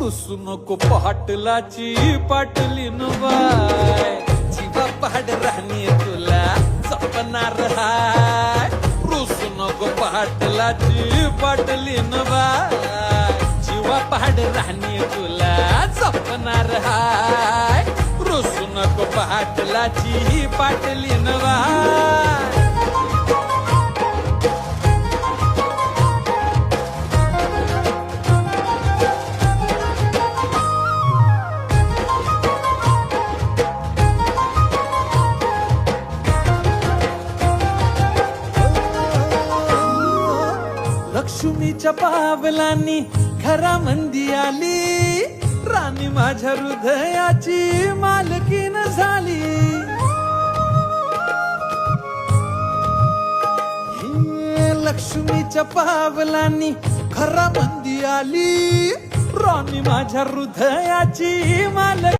रुसू नको पाटलाची पाटलीन बाय जीवा पहाड राहणी तुला जपणार हाय रुसू नको पाटलाची पाटलीन बाय जीवा पहाड राहणी तुला जपणार हाय रुसू नको पाटलाची पाटलीन बाय लक्ष्मीच्या पावलांनी घरामंदी आली राणी माझ्या हृदयाची मालकीन झाली लक्ष्मीच्या पावलांनी घरामंदी आली राणी माझ्या हृदयाची मालकी